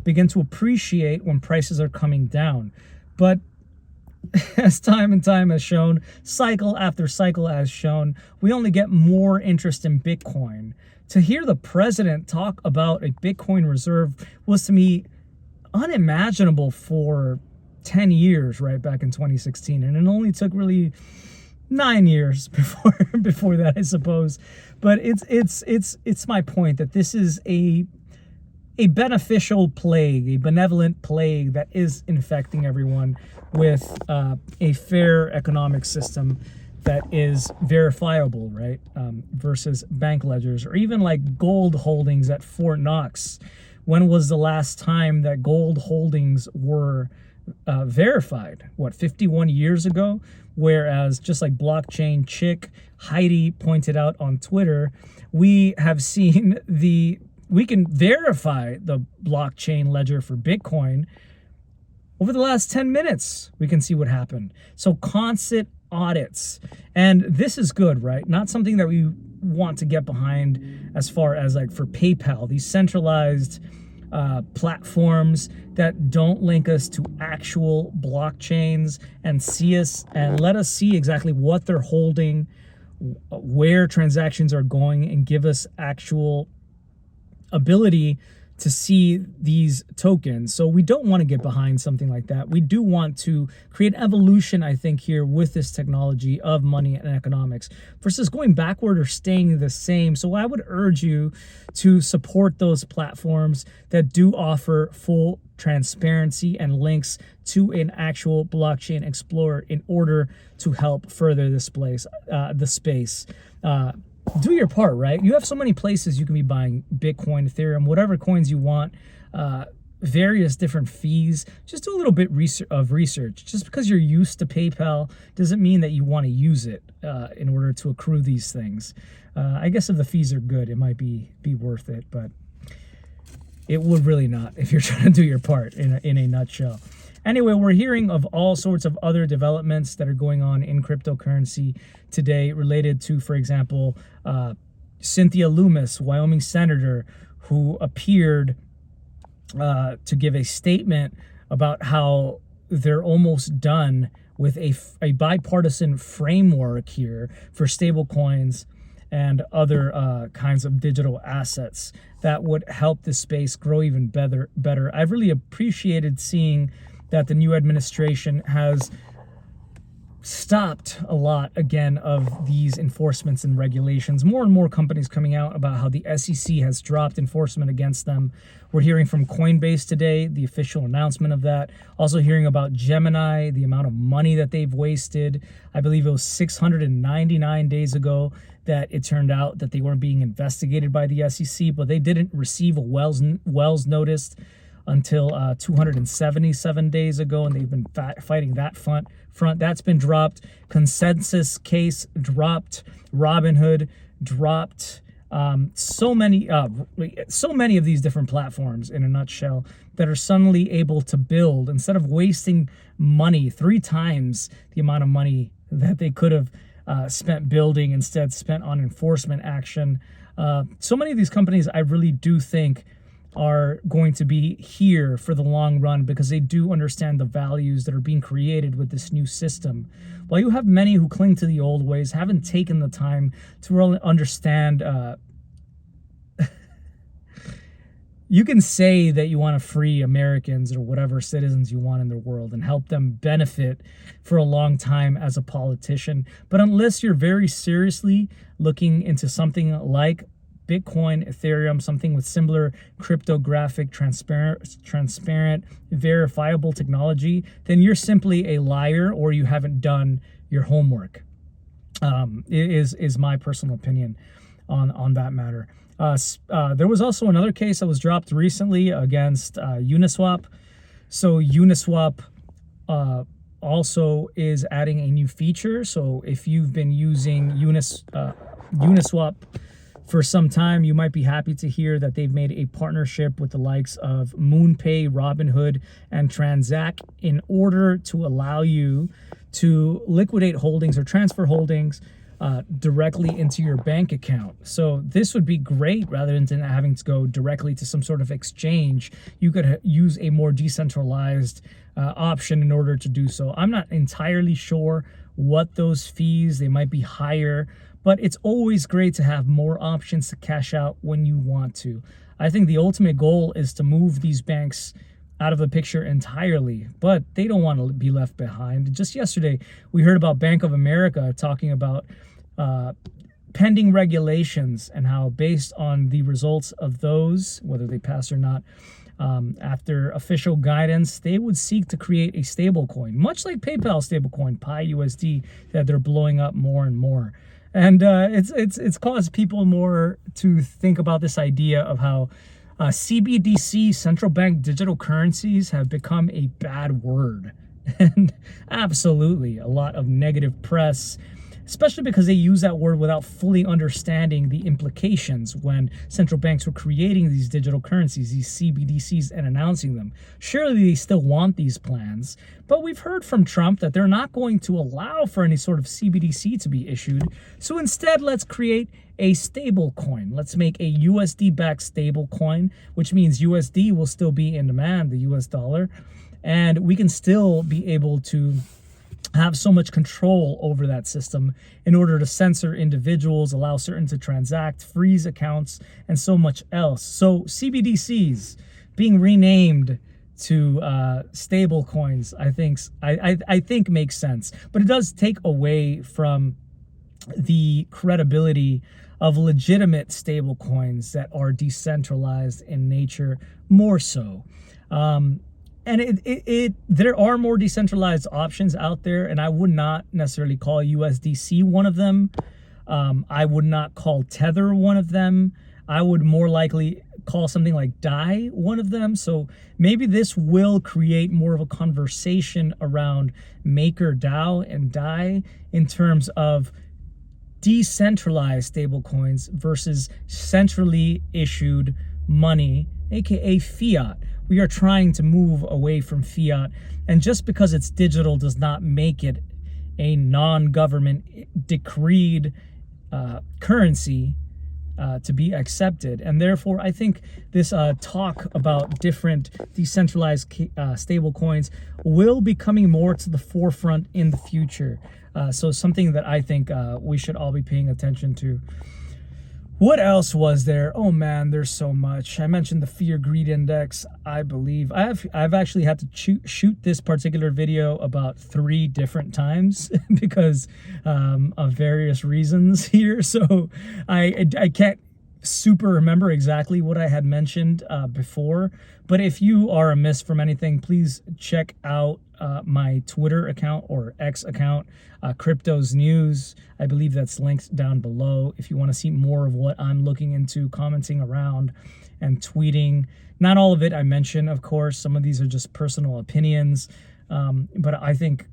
begin to appreciate when prices are coming down. But as time and time has shown, cycle after cycle has shown, we only get more interest in Bitcoin. To hear the president talk about a Bitcoin reserve was to me unimaginable for 10 years, right back in 2016. And it only took really 9 years before that, I suppose. But it's my point that this is a beneficial plague, a benevolent plague that is infecting everyone with a fair economic system that is verifiable, right? Versus bank ledgers, or even like gold holdings at Fort Knox. When was the last time that gold holdings were verified? 51 years ago? Whereas, just like blockchain chick Heidi pointed out on Twitter, we have seen we can verify the blockchain ledger for Bitcoin over the last 10 minutes. We can see what happened. So constant audits, and this is good, right? Not something that we want to get behind as far as like for PayPal, these centralized platforms that don't link us to actual blockchains and let us see exactly what they're holding, where transactions are going, and give us actual ability to see these tokens. So we don't want to get behind something like that. We do want to create evolution, I think, here with this technology of money and economics versus going backward or staying the same. So I would urge you to support those platforms that do offer full transparency and links to an actual blockchain explorer in order to help further the space. Do your part, right? You have so many places you can be buying Bitcoin, Ethereum, whatever coins you want, various different fees. Just do a little bit of research. Just because you're used to PayPal doesn't mean that you want to use it in order to accrue these things. I guess if the fees are good, it might be worth it, but it would really not if you're trying to do your part in a nutshell. Anyway, we're hearing of all sorts of other developments that are going on in cryptocurrency today related to, for example, Cynthia Lummis, Wyoming senator, who appeared to give a statement about how they're almost done with a bipartisan framework here for stablecoins and other kinds of digital assets that would help this space grow even better. I've really appreciated seeing that the new administration has stopped a lot, again, of these enforcements and regulations. More and more companies coming out about how the SEC has dropped enforcement against them. We're hearing from Coinbase today, the official announcement of that. Also hearing about Gemini, the amount of money that they've wasted. I believe it was 699 days ago that it turned out that they weren't being investigated by the SEC, but they didn't receive a Wells notice until 277 days ago, and they've been fighting that front. That's been dropped. Consensus Case dropped. Robinhood dropped. So many of these different platforms, in a nutshell, that are suddenly able to build instead of wasting money 3 times the amount of money that they could have spent building, instead spent on enforcement action. So many of these companies, I really do think, are going to be here for the long run because they do understand the values that are being created with this new system. While you have many who cling to the old ways, haven't taken the time to really understand. You can say that you want to free Americans or whatever citizens you want in the world and help them benefit for a long time as a politician. But unless you're very seriously looking into something like Bitcoin, Ethereum, something with similar cryptographic, transparent, verifiable technology, then you're simply a liar or you haven't done your homework. Is my personal opinion on that matter. There was also another case that was dropped recently against Uniswap. So Uniswap also is adding a new feature. So if you've been using Uniswap for some time, you might be happy to hear that they've made a partnership with the likes of MoonPay, Robinhood, and Transact in order to allow you to liquidate holdings or transfer holdings directly into your bank account. So this would be great. Rather than having to go directly to some sort of exchange, you could use a more decentralized option in order to do so. I'm not entirely sure what those fees, they might be higher, but it's always great to have more options to cash out when you want to. I think the ultimate goal is to move these banks out of the picture entirely, but they don't want to be left behind. Just yesterday, we heard about Bank of America talking about pending regulations and how, based on the results of those, whether they pass or not, after official guidance, they would seek to create a stable coin, much like PayPal stablecoin, PiUSD, that they're blowing up more and more. And it's caused people more to think about this idea of how CBDC, central bank digital currencies, have become a bad word. And absolutely a lot of negative press, especially because they use that word without fully understanding the implications when central banks were creating these digital currencies, these CBDCs, and announcing them. Surely they still want these plans, but we've heard from Trump that they're not going to allow for any sort of CBDC to be issued. So instead, let's create a stable coin. Let's make a USD-backed stable coin, which means USD will still be in demand, the US dollar, and we can still be able to have so much control over that system in order to censor individuals, allow certain to transact, freeze accounts, and so much else. So CBDCs being renamed to stable coins, I think makes sense, but it does take away from the credibility of legitimate stable coins that are decentralized in nature more so. And there are more decentralized options out there, and I would not necessarily call USDC one of them. I would not call Tether one of them. I would more likely call something like DAI one of them. So maybe this will create more of a conversation around MakerDAO and DAI in terms of decentralized stablecoins versus centrally issued money, aka fiat. We are trying to move away from fiat, and just because it's digital does not make it a non-government decreed currency to be accepted. And therefore, I think this talk about different decentralized stable coins will be coming more to the forefront in the future. So something that I think we should all be paying attention to. What else was there? Oh man, there's so much. I mentioned the fear greed index. I believe I've actually had to shoot this particular video about 3 different times because of various reasons here. So I can't super remember exactly what I had mentioned before. But if you are amiss from anything, please check out my Twitter account or X account, Crypto's News. I believe that's linked down below if you want to see more of what I'm looking into, commenting around and tweeting. Not all of it I mention, of course. Some of these are just personal opinions, but I think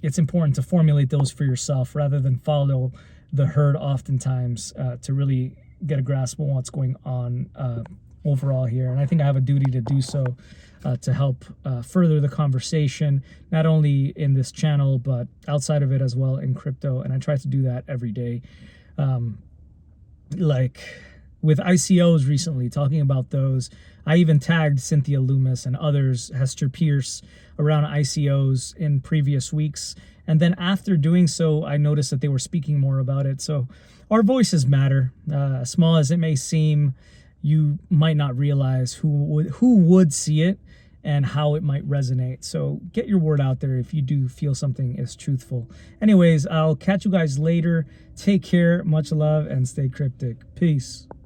it's important to formulate those for yourself rather than follow the herd oftentimes to really get a grasp on what's going on overall here. And I think I have a duty to do so to help further the conversation, not only in this channel, but outside of it as well in crypto. And I try to do that every day. Like with ICOs recently, talking about those, I even tagged Cynthia Loomis and others, Hester Pierce, around ICOs in previous weeks. And then after doing so, I noticed that they were speaking more about it. So our voices matter. As small as it may seem, you might not realize who would see it and how it might resonate. So get your word out there if you do feel something is truthful. Anyways, I'll catch you guys later. Take care, much love, and stay cryptic. Peace.